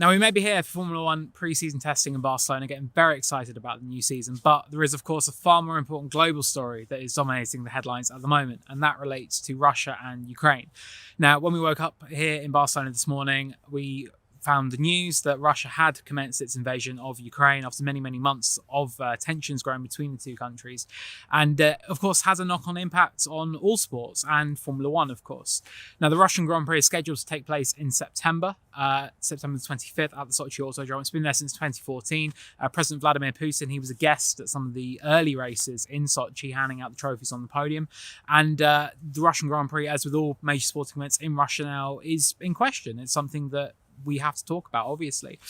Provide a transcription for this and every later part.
Now, we may be here for Formula One pre-season testing in Barcelona, getting very excited about the new season, but there is, of course, a far more important global story that is dominating the headlines at the moment, and that relates to Russia and Ukraine. Now, when we woke up here in Barcelona this morning, we found the news that Russia had commenced its invasion of Ukraine after many, many months of tensions growing between the two countries. And, of course, has a knock-on impact on all sports and Formula One, of course. Now, the Russian Grand Prix is scheduled to take place in September the 25th at the Sochi Autodrome. It's been there since 2014. President Vladimir Putin, he was a guest at some of the early races in Sochi, handing out the trophies on the podium. And the Russian Grand Prix, as with all major sporting events in Russia now, is in question. It's something that we have to talk about, obviously.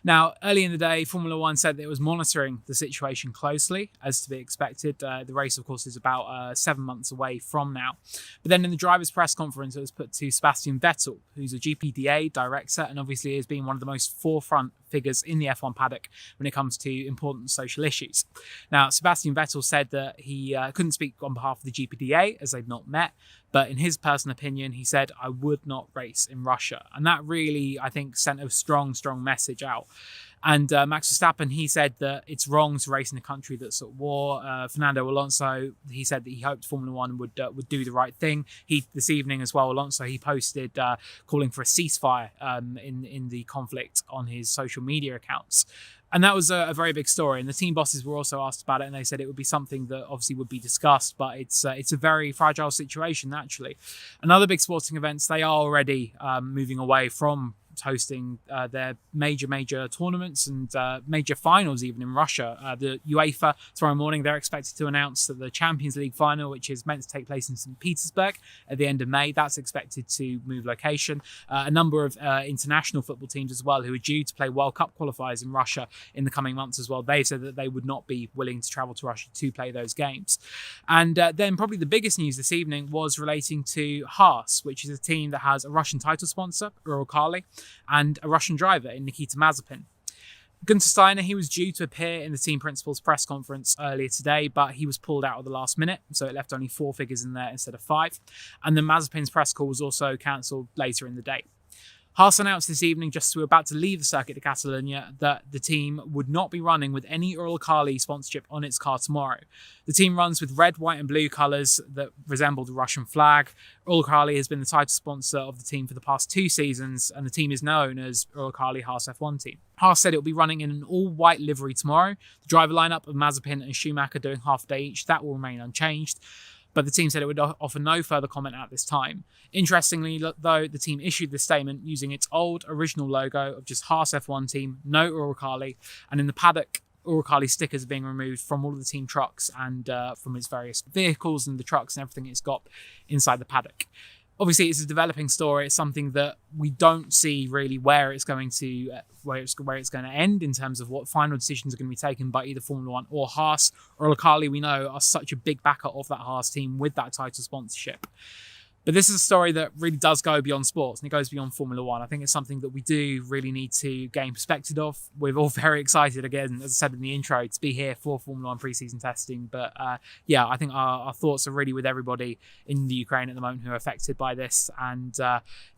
Now, early in the day, Formula One said that it was monitoring the situation closely, as to be expected. The race, of course, is about 7 months away from now. But then in the driver's press conference, it was put to Sebastian Vettel, who's a GPDA director, and obviously has been one of the most forefront figures in the F1 paddock when it comes to important social issues. Now, Sebastian Vettel said that he couldn't speak on behalf of the GPDA, as they've not met, but in his personal opinion, he said, "I would not race in Russia." And that really, I think, sent a strong, strong message out. And Max Verstappen, he said that it's wrong to race in a country that's at war. Fernando Alonso, he said that he hoped Formula One would do the right thing. This evening as well, Alonso, he posted calling for a ceasefire in the conflict on his social media accounts. And that was a very big story. And the team bosses were also asked about it, and they said it would be something that obviously would be discussed, but it's a very fragile situation, actually. And other big sporting events, they are already moving away from hosting their major tournaments and major finals even in Russia. The UEFA tomorrow morning, they're expected to announce that the Champions League final, which is meant to take place in St. Petersburg at the end of May, that's expected to move location. A number of international football teams as well who are due to play World Cup qualifiers in Russia in the coming months as well, they've said that they would not be willing to travel to Russia to play those games. And then probably the biggest news this evening was relating to Haas, which is a team that has a Russian title sponsor, Uralkali, and a Russian driver in Nikita Mazepin. Gunther Steiner, he was due to appear in the team principal's press conference earlier today, but he was pulled out at the last minute, so it left only 4 figures in there instead of 5. And then Mazepin's press call was also cancelled later in the day. Haas announced this evening, just as we were about to leave the Circuit de Catalunya, that the team would not be running with any Uralkali sponsorship on its car tomorrow. The team runs with red, white and blue colours that resemble the Russian flag. Uralkali has been the title sponsor of the team for the past 2 seasons, and the team is known as Uralkali Haas F1 Team. Haas said it will be running in an all-white livery tomorrow. The driver lineup of Mazepin and Schumacher doing half a day each, that will remain unchanged. But the team said it would offer no further comment at this time. Interestingly, though, the team issued this statement using its old original logo of just Haas F1 Team, no Uralkali, and in the paddock, Uralkali stickers are being removed from all of the team trucks and from its various vehicles and the trucks and everything it's got inside the paddock. Obviously, it's a developing story. It's something that we don't see really where it's going to end in terms of what final decisions are going to be taken by either Formula One or Haas. Uralkali, we know, are such a big backer of that Haas team with that title sponsorship. But this is a story that really does go beyond sports, and it goes beyond Formula One. I think it's something that we do really need to gain perspective of. We're all very excited, again, as I said in the intro, to be here for Formula One pre-season testing. But yeah, I think our thoughts are really with everybody in the Ukraine at the moment who are affected by this. And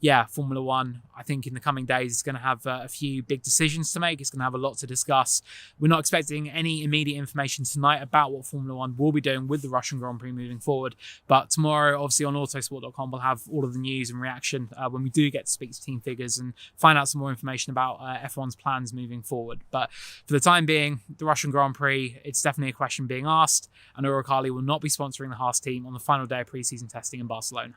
yeah, Formula One, I think in the coming days, is going to have a few big decisions to make. It's going to have a lot to discuss. We're not expecting any immediate information tonight about what Formula One will be doing with the Russian Grand Prix moving forward. But tomorrow, obviously on Autosport.com, we'll have all of the news and reaction when we do get to speak to team figures and find out some more information about F1's plans moving forward. But for the time being, the Russian Grand Prix, it's definitely a question being asked, and Uralkali will not be sponsoring the Haas team on the final day of pre-season testing in Barcelona.